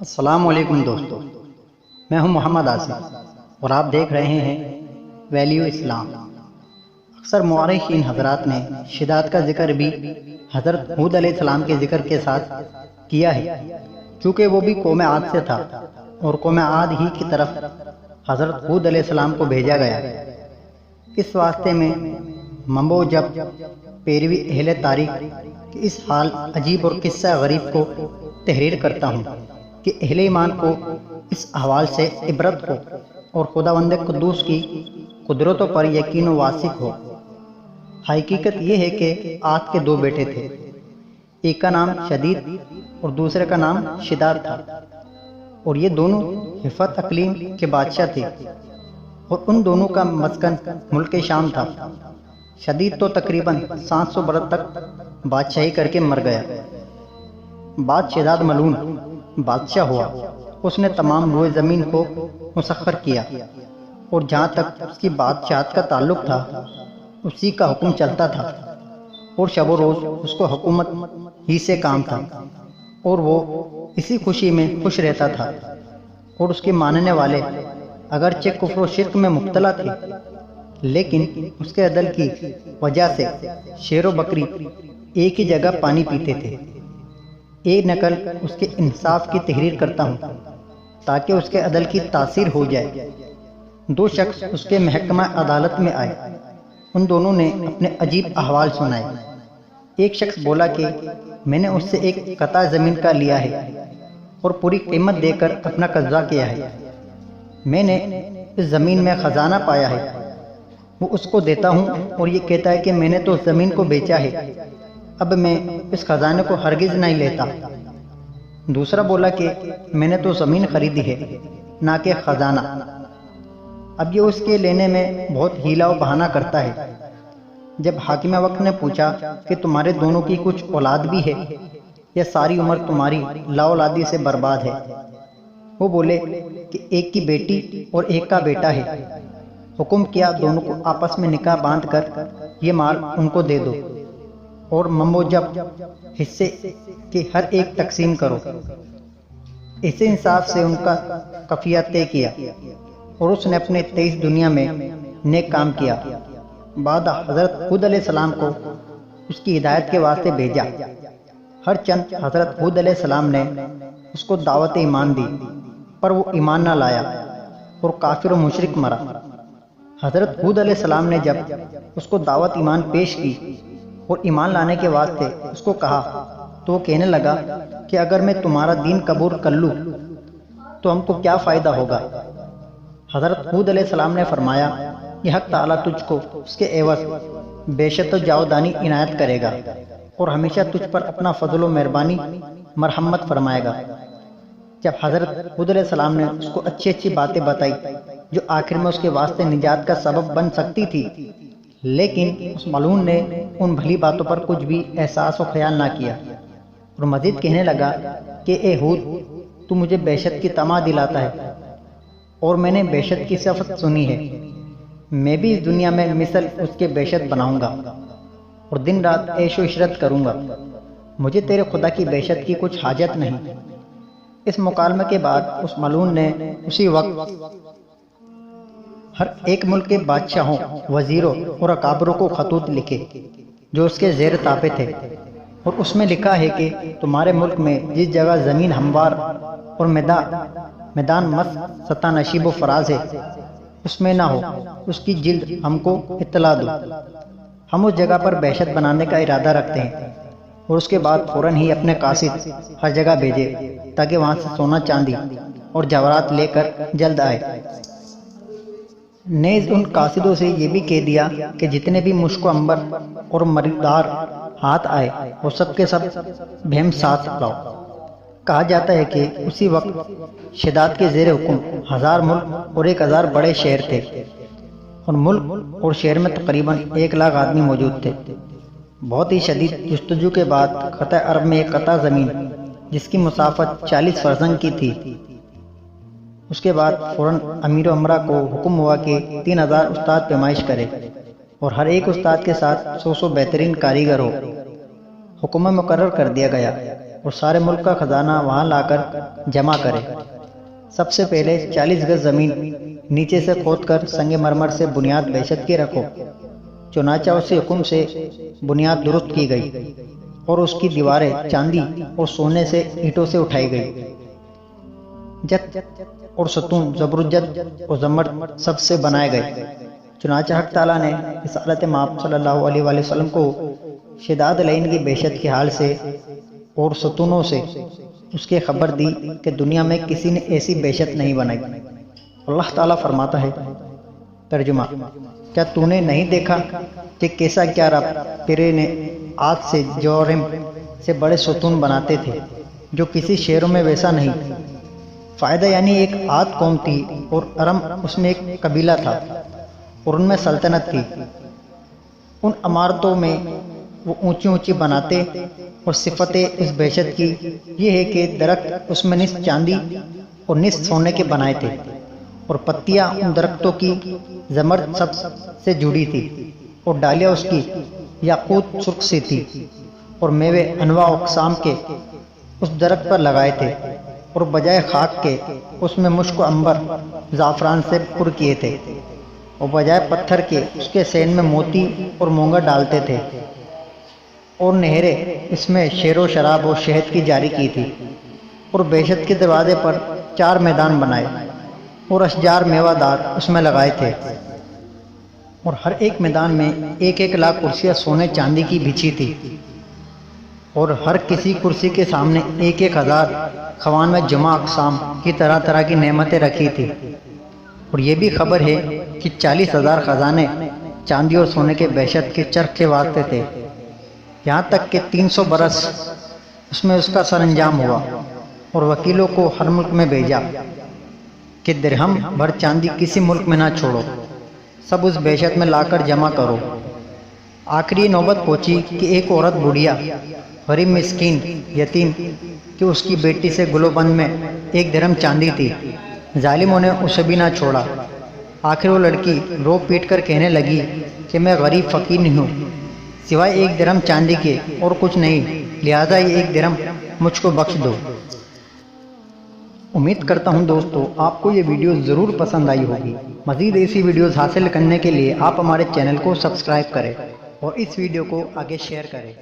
السلام علیکم دوستو، میں ہوں محمد آصف اور آپ دیکھ رہے ہیں ویلیو اسلام۔ اکثر مورخین حضرات نے شداد کا ذکر بھی حضرت ہود علیہ السلام کے ذکر کے ساتھ کیا ہے، چونکہ وہ بھی قوم عاد سے تھا اور قوم عاد ہی کی طرف حضرت ہود علیہ السلام کو بھیجا گیا۔ اس واسطے میں منبع جب پیروی اہل تاریخ کے اس حال عجیب اور قصہ غریب کو تحریر کرتا ہوں کہ اہل ایمان کو اس احوال سے عبرت ہو اور خداوند قدوس کی قدرتوں پر یقین و واثق ہو۔ حقیقت یہ ہے کہ عاد کے دو بیٹے تھے، ایک کا نام شدید اور دوسرے کا نام شداد تھا، اور یہ دونوں حفت اقلیم کے بادشاہ تھے، اور ان دونوں کا مسکن ملک شام تھا۔ شدید تو تقریباً 700 برس تک بادشاہی کر کے مر گیا۔ بعد شداد ملعون بادشاہ ہوا، اس نے تمام روئے زمین کو مسخر کیا، اور جہاں تک اس کی بادشاہت کا تعلق تھا اسی کا حکم چلتا تھا، اور شب و روز اس کو حکومت ہی سے کام تھا، اور وہ اسی خوشی میں خوش رہتا تھا۔ اور اس کے ماننے والے اگرچہ کفر و شرک میں مبتلا تھے، لیکن اس کے عدل کی وجہ سے شیر و بکری ایک ہی جگہ پانی پیتے تھے۔ ایک نقل اس کے انصاف کی تحریر کرتا ہوں تاکہ اس کے عدل کی تاثیر ہو جائے۔ دو شخص اس کے محکمہ عدالت میں آئے، ان دونوں نے اپنے عجیب احوال سنائے۔ ایک شخص بولا کہ میں نے اس سے ایک قطع زمین کا لیا ہے اور پوری قیمت دے کر اپنا قبضہ کیا ہے۔ میں نے اس زمین میں خزانہ پایا ہے، وہ اس کو دیتا ہوں اور یہ کہتا ہے کہ میں نے تو اس زمین کو بیچا ہے، اب میں اس خزانے کو ہرگز نہیں لیتا۔ دوسرا بولا کہ میں نے تو زمین خریدی ہے، نہ کہ خزانہ۔ اب یہ اس کے لینے میں بہت ہیلا و بہانہ کرتا ہے۔ جب حاکم وقت نے پوچھا کہ تمہارے دونوں کی کچھ اولاد بھی ہے یا ساری عمر تمہاری لا اولادی سے برباد ہے؟ وہ بولے کہ ایک کی بیٹی اور ایک کا بیٹا ہے۔ حکم کیا دونوں کو آپس میں نکاح باندھ کر یہ مال ان کو دے دو، اور منبع جب حصے کے ہر ایک تقسیم کرو۔ اس انصاف سے ان کا قفیہ طے کیا، اور اس نے اپنے 23 دنیا میں نیک کام کیا۔ بعد حضرت ہود علیہ السلام کو اس کی ہدایت کے واسطے بھیجا۔ ہر چند حضرت ہود علیہ السلام نے اس کو دعوت ایمان دی، پر وہ ایمان نہ لایا اور کافر و مشرک مرا۔ حضرت ہود علیہ السلام نے جب اس کو دعوت ایمان پیش کی اور ایمان لانے کے واسطے اس کو کہا تو وہ کہنے لگا کہ اگر میں تمہارا دین قبول کر لوں تو ہم کو کیا فائدہ ہوگا؟ حضرت ہود علیہ السلام نے فرمایا کہ حق تعالیٰ تجھ کو اس کے عوض بیشت و جاودانی عنایت کرے گا اور ہمیشہ تجھ پر اپنا فضل و مہربانی مرحمت فرمائے گا۔ جب حضرت ہود علیہ السلام نے اس کو اچھی اچھی باتیں بتائی جو آخر میں اس کے واسطے نجات کا سبب بن سکتی تھی، لیکن اس ملعون نے ان بھلی باتوں پر کچھ بھی احساس و خیال نہ کیا، اور مزید کہنے لگا کہ اے ہود، تو مجھے بیشت کی طمع دلاتا ہے، اور میں نے بیشت کی صفت سنی ہے۔ میں بھی اس دنیا میں مثل اس کے بیشت بناؤں گا اور دن رات عیش و عشرت کروں گا، مجھے تیرے خدا کی بیشت کی کچھ حاجت نہیں۔ اس مکالمے کے بعد اس ملعون نے اسی وقت ہر ایک ملک کے بادشاہوں، وزیروں اور اکابروں کو خطوط لکھے جو اس کے زیر تابع تھے، اور اس میں لکھا ہے کہ تمہارے ملک میں جس جگہ زمین ہموار اور میدان مست سطح نشیب و فراز ہے اس میں نہ ہو، اس کی جلد ہم کو اطلاع دو۔ ہم اس جگہ پر بیشت بنانے کا ارادہ رکھتے ہیں، اور اس کے بعد فوراً ہی اپنے قاصد ہر جگہ بھیجے تاکہ وہاں سے سونا چاندی اور جواہرات لے کر جلد آئے۔ نیز ان قاصدوں سے یہ بھی کہہ دیا کہ جتنے بھی مشک و عنبر اور مردار ہاتھ آئے وہ سب کے سب بہم ساتھ لاؤ۔ کہا جاتا ہے کہ اسی وقت شداد کے زیر حکم 1000 ملک اور 1000 بڑے شہر تھے، اور ملک اور شہر میں تقریباً 1 لاکھ آدمی موجود تھے۔ بہت ہی شدید جستجو کے بعد خطہ عرب میں ایک قطع زمین جس کی مسافت 40 فرسنگ کی تھی، اس کے بعد فوراً امیر و امرا کو حکم ہوا کہ 3000 استاد پیمائش کرے اور ہر ایک استاد کے ساتھ 100 بہترین کاریگر ہو۔ حکم مقرر کر دیا گیا اور سارے ملک کا خزانہ وہاں لا کر جمع کرے۔ سب سے پہلے 40 گز زمین نیچے سے کھود کر سنگ مرمر سے بنیاد بہشت کی رکھو۔ چنانچہ اسی حکم سے بنیاد درست کی گئی اور اس کی دیواریں چاندی اور سونے سے اینٹوں سے اٹھائی گئی۔ جت اور ستون زبرجد اور زمرد سب سے بنائے گئے۔ چنانچہ حق تعالیٰ نے رسالت مآب صلی اللہ علیہ وآلہ وسلم کو شداد لعین کی بہشت کے حال سے اور ستونوں سے اس کی خبر دی کہ دنیا میں کسی نے ایسی بہشت نہیں بنائی۔ اللہ تعالیٰ فرماتا ہے، ترجمہ: کیا تو نے نہیں دیکھا کہ کیسا کیا رب تیرے نے آج سے جورم سے بڑے ستون بناتے تھے جو کسی شہروں میں ویسا نہیں۔ فائدہ یعنی ایک عاد قوم تھی اور ارم اس میں ایک قبیلہ تھا اور ان میں سلطنت تھی۔ ان عمارتوں میں وہ اونچی اونچی بناتے اور صفت اس بہشت کی یہ ہے کہ درخت اس میں نصف چاندی اور نصف سونے کے بنائے تھے اور پتیاں ان درختوں کی زمرد سب سے جڑی تھی اور ڈالیاں اس کی یاقوت سرخ سی تھی اور میوے انواع اقسام کے اس درخت پر لگائے تھے اور بجائے خاک کے اس میں مشک و عنبر زعفران سے پر کیے تھے اور بجائے پتھر کے اس کے سین میں موتی اور مونگا ڈالتے تھے اور نہریں اس میں شیر و شراب اور شہد کی جاری کی تھی اور بہشت کے دروازے پر 4 میدان بنائے اور اشجار میوہ دار اس میں لگائے تھے اور ہر ایک میدان میں 1-1 لاکھ کرسیاں سونے چاندی کی بچھی تھی اور ہر کسی کرسی کے سامنے 1,000 خوان میں جمع اقسام کی طرح طرح کی نعمتیں رکھی تھی۔ اور یہ بھی خبر ہے کہ 40,000 خزانے چاندی اور سونے کے بہشت کے چرخ کے واسطے تھے، یہاں تک کہ 300 برس اس میں اس کا سر انجام ہوا اور وکیلوں کو ہر ملک میں بھیجا کہ درہم بھر چاندی کسی ملک میں نہ چھوڑو، سب اس بہشت میں لا کر جمع کرو۔ آخری نوبت پہنچی کہ ایک عورت بڑھیا، غریب مسکین یتیم کہ اس کی بیٹی سے گلو بند میں 1 درہم چاندی تھی، ظالموں نے اسے بھی نہ چھوڑا۔ آخر وہ لڑکی رو پیٹ کر کہنے لگی کہ میں غریب فقیر نہیں ہوں، سوائے 1 درہم چاندی کے اور کچھ نہیں، لہٰذا یہ 1 درہم مجھ کو بخش دو۔ امید کرتا ہوں دوستو آپ کو یہ ویڈیو ضرور پسند آئی ہوگی۔ مزید ایسی ویڈیوز حاصل کرنے کے لیے آپ ہمارے چینل کو سبسکرائب کریں اور اس ویڈیو کو آگے شیئر کریں۔